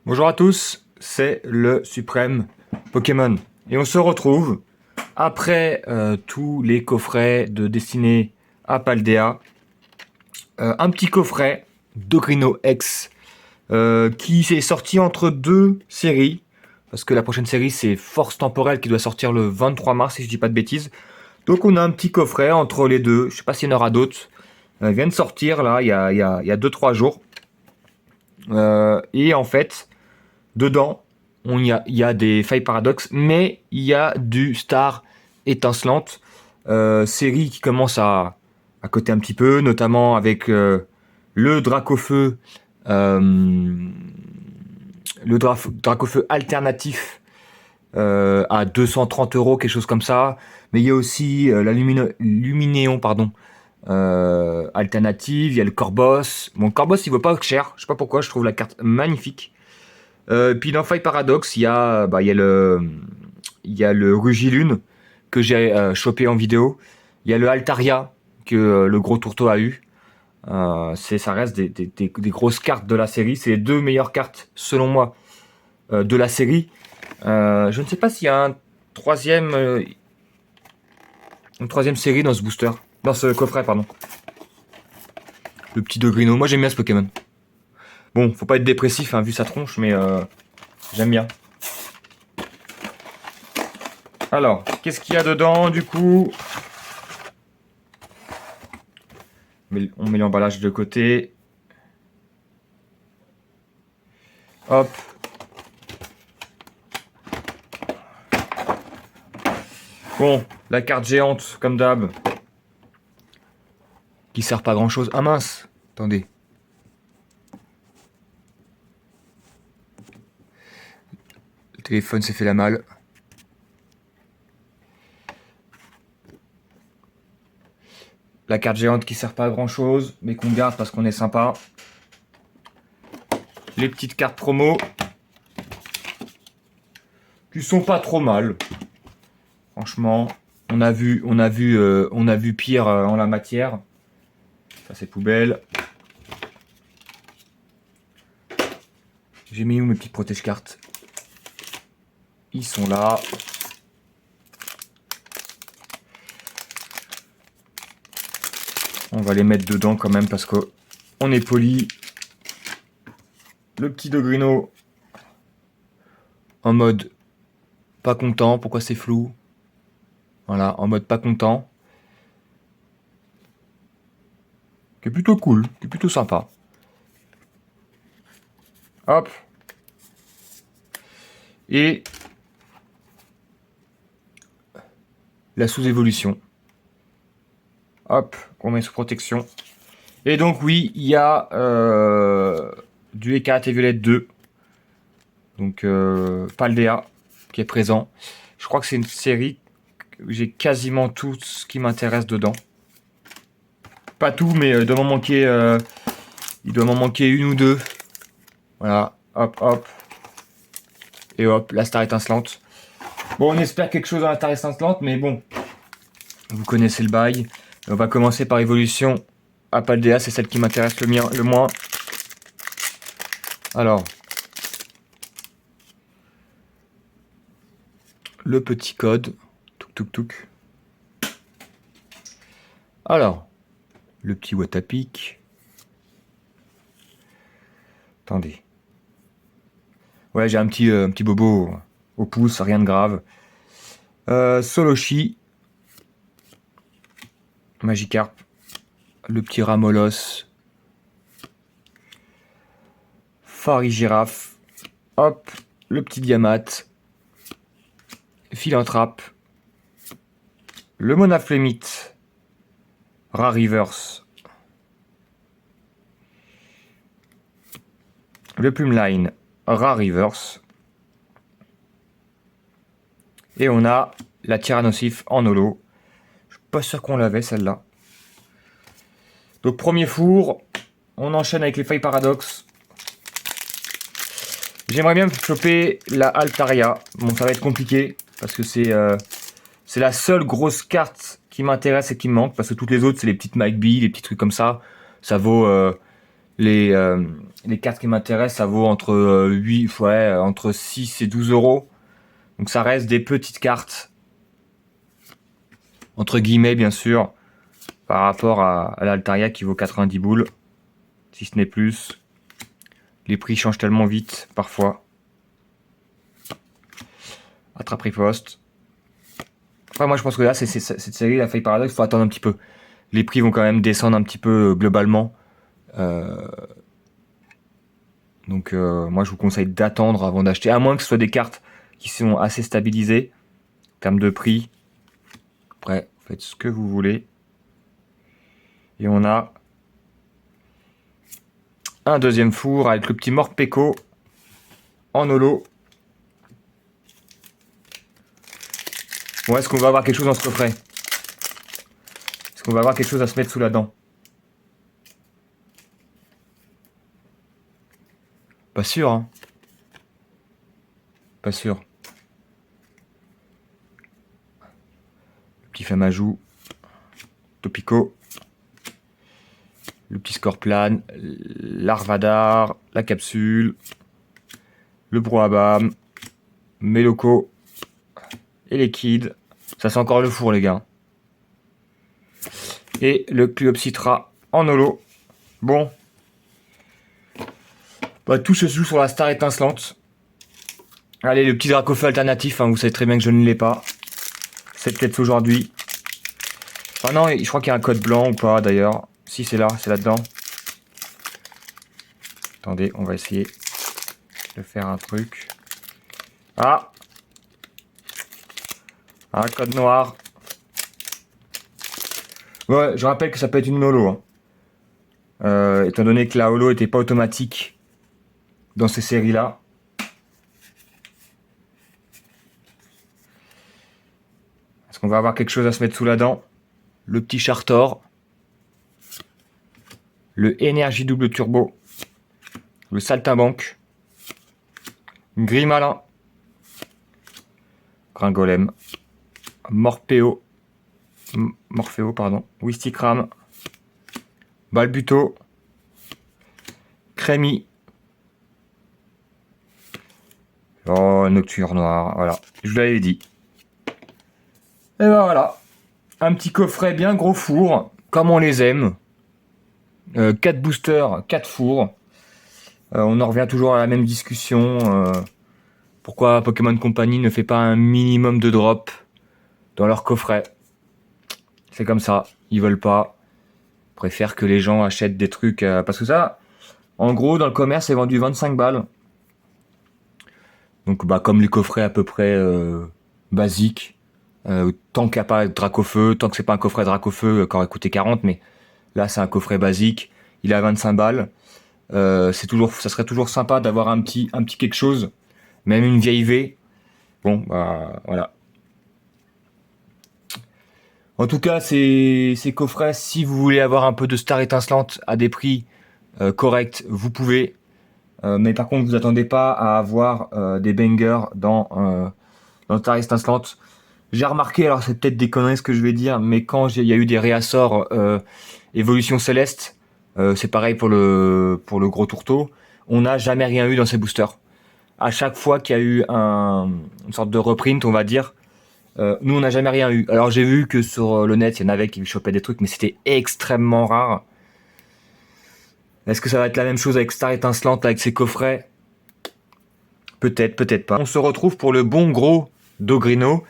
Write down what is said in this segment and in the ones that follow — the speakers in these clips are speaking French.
Bonjour à tous, c'est le Suprême Pokémon. Et on se retrouve après tous les coffrets de destinés à Paldea. Un petit coffret d'Ogrino X qui s'est sorti entre deux séries. Parce que la prochaine série c'est Force Temporelle qui doit sortir le 23 mars si je dis pas de bêtises. Donc on a un petit coffret entre les deux. Je sais pas s'il y en aura d'autres. Il vient de sortir là il y a 2-3 jours. Et en fait... Dedans, il y a des failles paradoxes, mais il y a du Star étincelante, série qui commence à coter un petit peu, notamment avec le Dracofeu, Dracofeu alternatif à 230 euros, quelque chose comme ça. Mais il y a aussi la Luminéon, pardon, alternative. Il y a le Corboss. Bon, le Corboss, il vaut pas cher. Je sais pas pourquoi, je trouve la carte magnifique. Puis dans Faille Paradox, il y a le Rugilune que j'ai chopé en vidéo. Il y a le Altaria que le gros tourteau a eu. Ça reste des grosses cartes de la série. C'est les deux meilleures cartes, selon moi, de la série. Je ne sais pas s'il y a une troisième série dans ce booster. Dans ce coffret, pardon. Le petit Dogrino. Moi, j'aime bien ce Pokémon. Bon, faut pas être dépressif, hein, vu sa tronche, mais j'aime bien. Alors, qu'est-ce qu'il y a dedans, du coup? On met l'emballage de côté. Hop. Bon, la carte géante, comme d'hab. Qui sert pas à grand chose. Ah mince, attendez. Le téléphone s'est fait la malle. La carte géante qui sert pas à grand chose, mais qu'on garde parce qu'on est sympa. Les petites cartes promo. Qui sont pas trop mal. Franchement, on a vu pire en la matière. Ça c'est poubelle. J'ai mis où mes petites protège-cartes? Ils sont là. On va les mettre dedans quand même parce que on est poli. Le petit Dogrino en mode pas content. Pourquoi c'est flou? Voilà, en mode pas content. Qui est plutôt cool, qui est plutôt sympa. Hop. Et la sous-évolution. Hop, on met sous protection. Et donc oui, il y a du Écarlate et Violette 2. Donc Paldea qui est présent. Je crois que c'est une série où j'ai quasiment tout ce qui m'intéresse dedans. Pas tout, mais il doit m'en manquer une ou deux. Voilà, hop, hop. Et hop, la Star étincelante. Bon, on espère quelque chose dans la Star étincelante, mais bon. Vous connaissez le bail. On va commencer par évolution à Paldea, c'est celle qui m'intéresse le moins. Alors, le petit code. Touk touk touk. Alors, le petit Watapic. Attendez. Ouais, j'ai un petit bobo au pouce, rien de grave. Soloshi. Magikarp. Le petit Ramolos. Farigiraf. Hop, le petit Diamat. Philanthrape. Le Monaflemite. Rarivers. Le Plumeline. Rarivers. Et on a la Tyrannosif en holo. Je suis pas sûr qu'on l'avait celle-là. Donc premier four. On enchaîne avec les failles paradoxes. J'aimerais bien choper la Altaria. Bon, ça va être compliqué parce que c'est la seule grosse carte qui m'intéresse et qui me manque parce que toutes les autres c'est les petites Mike B, les petits trucs comme ça. Ça vaut les cartes qui m'intéressent, ça vaut entre 6 et 12 euros. Donc ça reste des petites cartes, entre guillemets bien sûr, par rapport à l'Altaria qui vaut 90 boules, si ce n'est plus. Les prix changent tellement vite parfois. Attrape-riposte. Enfin, moi je pense que là, cette série, la Faille Paradox, il faut attendre un petit peu. Les prix vont quand même descendre un petit peu globalement. Donc moi je vous conseille d'attendre avant d'acheter, à moins que ce soit des cartes qui sont assez stabilisées en termes de prix. Après, faites ce que vous voulez. Et on a un deuxième four avec le petit Morpeko en holo. Bon, est-ce qu'on va avoir quelque chose dans ce coffret? Est-ce qu'on va avoir quelque chose à se mettre sous la dent? Pas sûr, hein. Pas sûr. Le petit Famajou. Topico. Le petit Scorplan. L'Arvadar. La capsule. Le Brouhaha. Meloko. Et les Kids. Ça c'est encore le four les gars. Et le Cleopsitra en holo. Bon. Bah, tout se joue sur la star étincelante. Allez, le petit Dracofeu alternatif, hein, vous savez très bien que je ne l'ai pas. C'est peut-être aujourd'hui. Enfin non, je crois qu'il y a un code blanc ou pas d'ailleurs. Si c'est là, c'est là-dedans. Attendez, on va essayer de faire un truc. Ah! Un code noir. Ouais, je rappelle que ça peut être une holo. Hein. Étant donné que la holo n'était pas automatique dans ces séries-là. Est-ce qu'on va avoir quelque chose à se mettre sous la dent? Le petit Chartor. Le Énergie double turbo. Le Saltimbanque. Grimalin. Gringolem. Morpheo, pardon. Wistikram. Balbuto. Crémy. Oh, Nocturne Noir. Voilà, je vous l'avais dit. Et ben voilà. Un petit coffret bien gros four, comme on les aime. 4 boosters, 4 fours. On en revient toujours à la même discussion. Pourquoi Pokémon Company ne fait pas un minimum de drop dans leur coffret? C'est comme ça, ils veulent pas. Ils préfèrent que les gens achètent des trucs. Parce que ça, en gros, dans le commerce, c'est vendu 25 balles. Donc, bah, comme les coffrets à peu près basiques. Tant qu'il n'y a pas de Dracofeu, tant que c'est pas un coffret Dracofeu qui aurait coûté 40, mais là, c'est un coffret basique. Il est à 25 balles. Ça serait toujours sympa d'avoir un petit quelque chose. Même une vieille V. Bon, bah, voilà. En tout cas, ces coffrets, si vous voulez avoir un peu de star étincelante à des prix corrects, vous pouvez. Mais par contre, vous attendez pas à avoir des bangers dans star étincelante. J'ai remarqué, alors c'est peut-être des conneries ce que je vais dire, mais quand il y a eu des réassorts Évolution Céleste, c'est pareil pour le gros tourteau, on n'a jamais rien eu dans ces boosters. À chaque fois qu'il y a eu une sorte de reprint, on va dire, nous on n'a jamais rien eu. Alors j'ai vu que sur le net, il y en avait qui chopaient des trucs, mais c'était extrêmement rare. Est-ce que ça va être la même chose avec Star Étincelante, avec ses coffrets? Peut-être, peut-être pas. On se retrouve pour le bon gros Dogrino.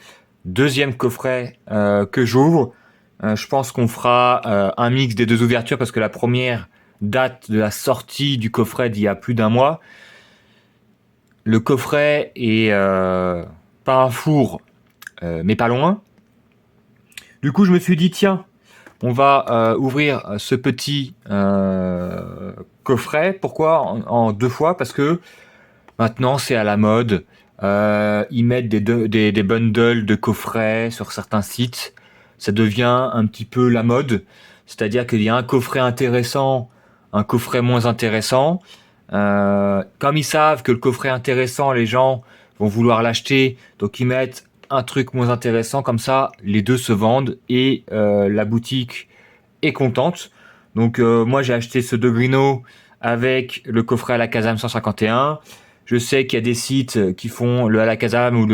Deuxième coffret que j'ouvre. Je pense qu'on fera un mix des deux ouvertures parce que la première date de la sortie du coffret d'il y a plus d'1 mois. Le coffret est pas un four, mais pas loin. Du coup, je me suis dit, tiens, on va ouvrir ce petit coffret. Pourquoi en 2 fois? Parce que maintenant, c'est à la mode. Ils mettent des bundles de coffrets sur certains sites. Ça devient un petit peu la mode. C'est-à-dire qu'il y a un coffret intéressant, un coffret moins intéressant. Comme ils savent que le coffret intéressant, les gens vont vouloir l'acheter, donc ils mettent un truc moins intéressant, comme ça les deux se vendent et la boutique est contente. Donc moi j'ai acheté ce Dogrino avec le coffret Alakazam 151. Je sais qu'il y a des sites qui font le Alakazam ou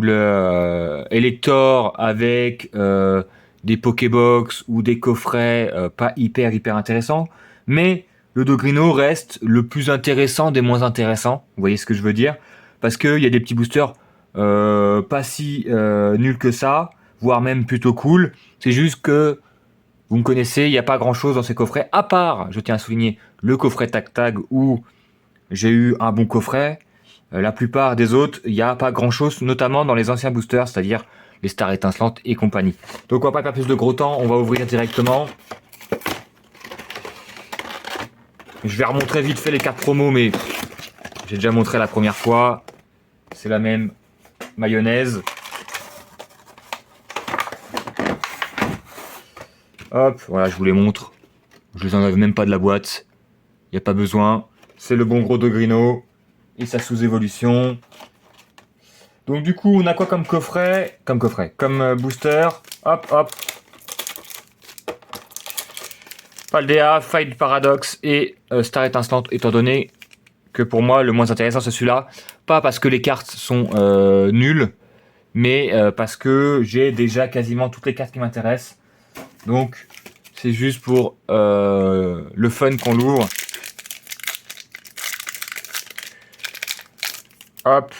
le Elector avec des Pokébox ou des coffrets pas hyper intéressants. Mais le Dogrino reste le plus intéressant des moins intéressants. Vous voyez ce que je veux dire? Parce qu'il y a des petits boosters pas si nuls que ça, voire même plutôt cool. C'est juste que vous me connaissez, il n'y a pas grand chose dans ces coffrets, à part, je tiens à souligner, le coffret Tac Tag où j'ai eu un bon coffret. La plupart des autres, il n'y a pas grand chose, notamment dans les anciens boosters, c'est-à-dire les stars étincelantes et compagnie. Donc on va pas perdre plus de gros temps, on va ouvrir directement. Je vais remontrer vite fait les cartes promo, mais j'ai déjà montré la première fois. C'est la même mayonnaise. Hop, voilà, je vous les montre. Je les enlève même pas de la boîte. Il n'y a pas besoin. C'est le bon gros Dogrino et sa sous-évolution. Donc du coup, on a quoi comme coffret? Comme booster. Hop, hop. Paldea, Fight Paradox et Star Étincelante, étant donné que pour moi, le moins intéressant, c'est celui-là. Pas parce que les cartes sont nulles, mais parce que j'ai déjà quasiment toutes les cartes qui m'intéressent. Donc, c'est juste pour le fun qu'on l'ouvre. Hop.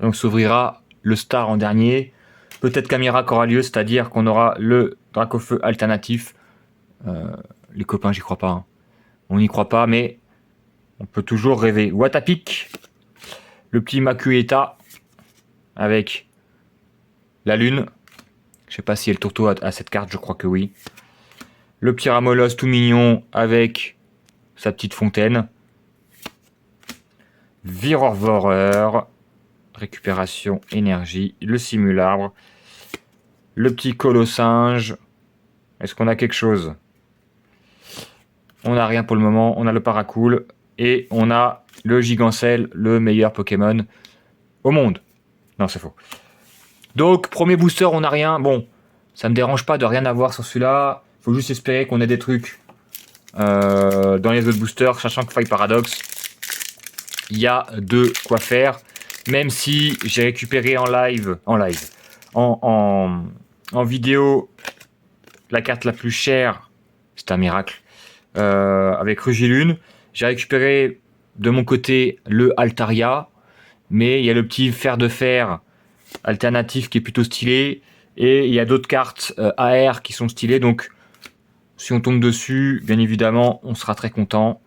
Donc, s'ouvrira le Star en dernier. Peut-être qu'un miracle aura lieu, c'est-à-dire qu'on aura le Dracofeu alternatif. Les copains, j'y crois pas. Hein. On n'y croit pas, mais on peut toujours rêver. Watapic. Le petit Makueta avec la lune. Je sais pas si elle tourteau à cette carte, je crois que oui. Le petit Ramolos tout mignon avec sa petite fontaine. Virorvoreur. Récupération énergie. Le simularbre. Le petit Colossinge. Est-ce qu'on a quelque chose? On n'a rien pour le moment. On a le Paracool. Et on a le Gigancel, le meilleur Pokémon au monde. Non, c'est faux. Donc, premier booster, on n'a rien. Bon, ça me dérange pas de rien avoir sur celui-là. Faut juste espérer qu'on ait des trucs dans les autres boosters, sachant que Fight Paradox, il y a de quoi faire. Même si j'ai récupéré en vidéo, la carte la plus chère, c'est un miracle, avec Rugilune. J'ai récupéré de mon côté le Altaria, mais il y a le petit fer de fer alternatif qui est plutôt stylé, et il y a d'autres cartes AR qui sont stylées, donc si on tombe dessus, bien évidemment, on sera très content,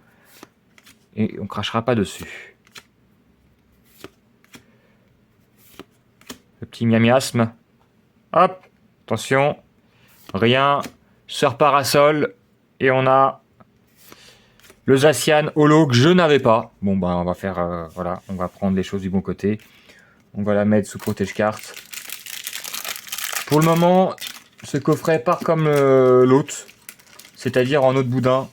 et on crachera pas dessus. Le petit miasme. Hop, attention, rien, Sœur Parasol, et on a le Zacian Holo que je n'avais pas. Bon bah on va faire, voilà, on va prendre les choses du bon côté. On va la mettre sous protège carte. Pour le moment, ce coffret part comme l'autre, c'est-à-dire en autre boudin.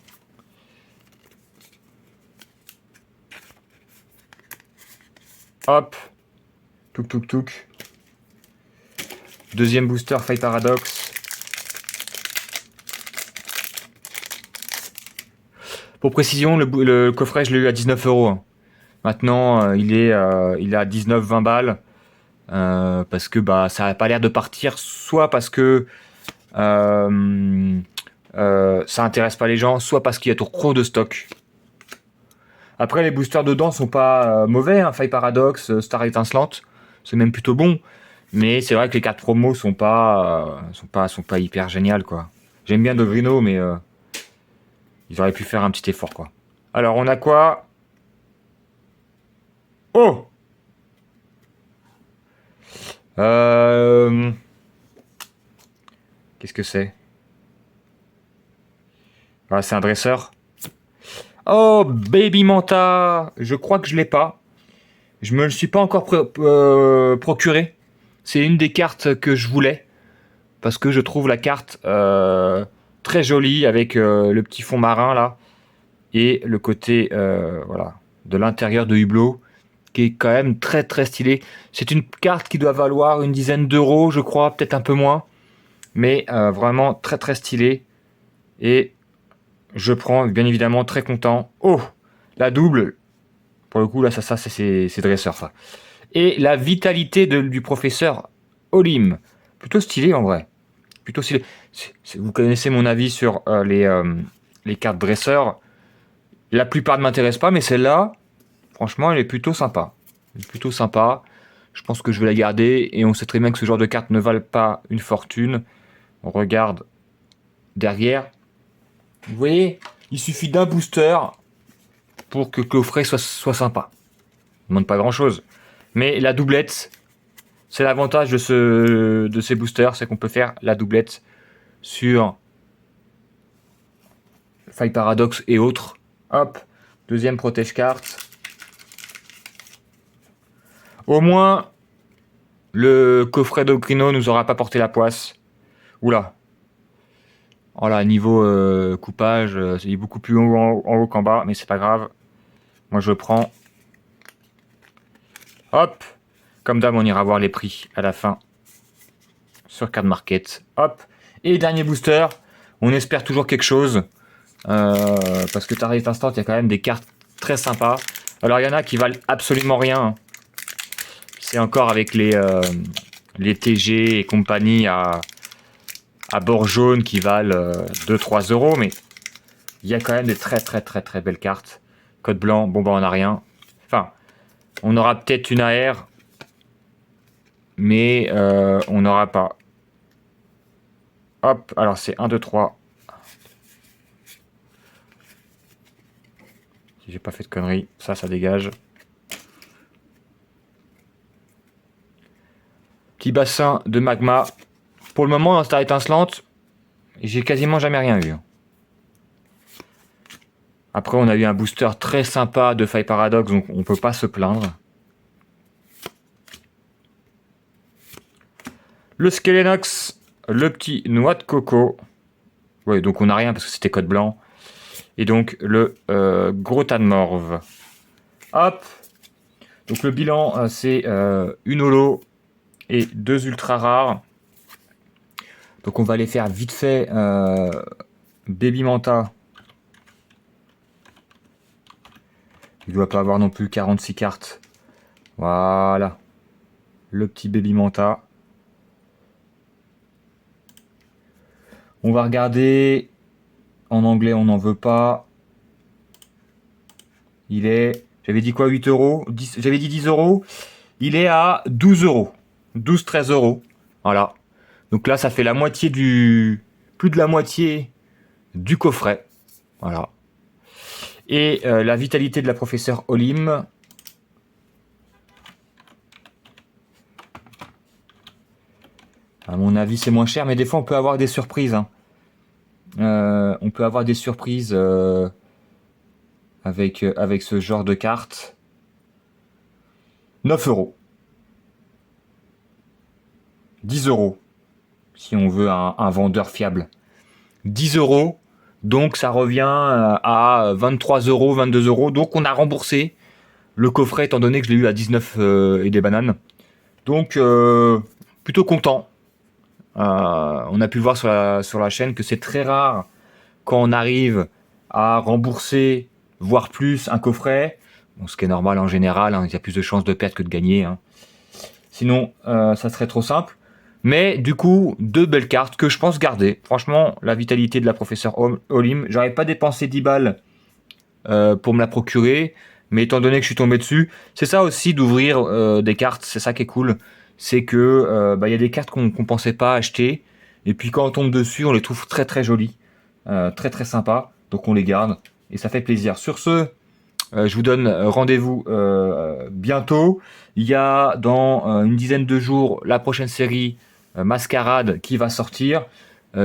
Hop, touk. Deuxième booster Fight Paradox. Pour précision, le coffret, je l'ai eu à 19 €. Maintenant, il est à 19-20 balles. Parce que bah, ça n'a pas l'air de partir. Soit parce que ça intéresse pas les gens, soit parce qu'il y a trop de stock. Après, les boosters dedans sont pas mauvais. Hein. Fight Paradox, Star Étincelante, c'est même plutôt bon. Mais c'est vrai que les cartes promo sont pas hyper géniales, quoi. J'aime bien Dogrino, mais ils auraient pu faire un petit effort, quoi. Alors, on a quoi? Oh! Qu'est-ce que c'est? Ah, c'est un dresseur. Oh, Baby Manta! Je crois que je l'ai pas. Je me le suis pas encore procuré. C'est une des cartes que je voulais. Parce que je trouve la carte très jolie avec le petit fond marin là. Et le côté voilà, de l'intérieur de Hublot qui est quand même très stylé. C'est une carte qui doit valoir une dizaine d'euros, je crois, peut-être un peu moins. Mais vraiment très stylé. Et je prends, bien évidemment, très content. Oh, la double. Pour le coup, là, ça c'est dresseur, ça. Et la vitalité du professeur Olim. Plutôt stylé, en vrai. Plutôt stylé. Vous connaissez mon avis sur les cartes dresseurs. La plupart ne m'intéressent pas, mais celle-là, franchement, elle est plutôt sympa. Elle est plutôt sympa. Je pense que je vais la garder. Et on sait très bien que ce genre de cartes ne valent pas une fortune. On regarde derrière. Vous voyez, il suffit d'un booster pour que le coffret soit sympa. Ça ne demande pas grand-chose. Mais la doublette, c'est l'avantage de ces boosters, c'est qu'on peut faire la doublette sur Faille Paradox et autres. Hop, deuxième protège carte. Au moins, le coffret d'Ocrino nous aura pas porté la poisse. Oula. Oh là, niveau coupage, c'est beaucoup plus haut en haut qu'en bas, mais c'est pas grave. Moi je prends. Hop. Comme d'hab, on ira voir les prix à la fin. Sur Card Market. Hop. Et dernier booster. On espère toujours quelque chose. Parce que Tarif Instant, il y a quand même des cartes très sympas. Alors il y en a qui valent absolument rien. C'est encore avec les TG et compagnie à bord jaune qui valent 2-3 euros. Mais il y a quand même des très belles cartes. Code blanc, bon bah on n'a rien. Enfin, on aura peut-être une AR. Mais on n'aura pas. Hop, alors c'est 1, 2, 3. Si j'ai pas fait de conneries, ça dégage. Petit bassin de magma. Pour le moment, dans Star étincelante, j'ai quasiment jamais rien eu. Après, on a eu un booster très sympa de Faille Paradox, donc on peut pas se plaindre. Le Skelenox, le petit noix de coco. Ouais, donc on n'a rien parce que c'était code blanc. Et donc le gros tas de morve. Hop. Donc le bilan, c'est une holo et 2 ultra rares. Donc on va les faire vite fait. Baby Manta. Il ne doit pas avoir non plus 46 cartes. Voilà. Le petit Baby Manta. On va regarder. En anglais, on n'en veut pas. Il est... J'avais dit quoi, 8 euros? J'avais dit 10 euros. Il est à 12 euros. 12-13 euros. Voilà. Donc là, ça fait la moitié du... Plus de la moitié du coffret. Voilà. Et la vitalité de la professeure Olim. À mon avis, c'est moins cher, mais des fois, on peut avoir des surprises. Hein. On peut avoir des surprises avec ce genre de carte. 9 euros. 10 euros. Si on veut un vendeur fiable. 10 euros. Donc, ça revient à 23 euros, 22 euros. Donc, on a remboursé le coffret, étant donné que je l'ai eu à 19 et des bananes. Donc, plutôt content. On a pu le voir sur la chaîne que c'est très rare quand on arrive à rembourser, voire plus, un coffret. Bon, ce qui est normal en général, hein, il y a plus de chances de perdre que de gagner. Hein. Sinon, ça serait trop simple. Mais du coup, 2 belles cartes que je pense garder. Franchement, la vitalité de la professeure Olim, j'aurais pas dépensé 10 balles pour me la procurer. Mais étant donné que je suis tombé dessus, c'est ça aussi d'ouvrir des cartes, c'est ça qui est cool. C'est que y a des cartes qu'on pensait pas acheter. Et puis quand on tombe dessus, on les trouve très jolies. Très sympas. Donc on les garde. Et ça fait plaisir. Sur ce, je vous donne rendez-vous bientôt. Il y a dans une dizaine de jours la prochaine série Mascarade qui va sortir.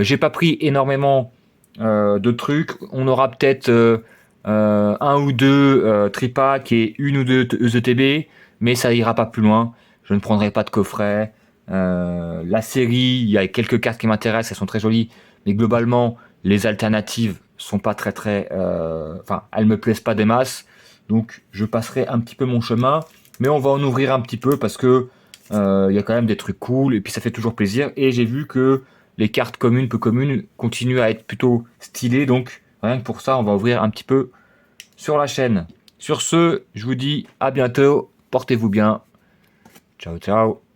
J'ai pas pris énormément de trucs. On aura peut-être un ou deux tripack et une ou deux ETB, mais ça ira pas plus loin. Je ne prendrai pas de coffret. La série, il y a quelques cartes qui m'intéressent, elles sont très jolies, mais globalement, les alternatives sont pas enfin, elles me plaisent pas des masses. Donc, je passerai un petit peu mon chemin, mais on va en ouvrir un petit peu parce que il y a quand même des trucs cool et puis ça fait toujours plaisir. Et j'ai vu que les cartes communes, peu communes, continuent à être plutôt stylées. Donc, rien que pour ça, on va ouvrir un petit peu sur la chaîne. Sur ce, je vous dis à bientôt. Portez-vous bien. Ciao, ciao.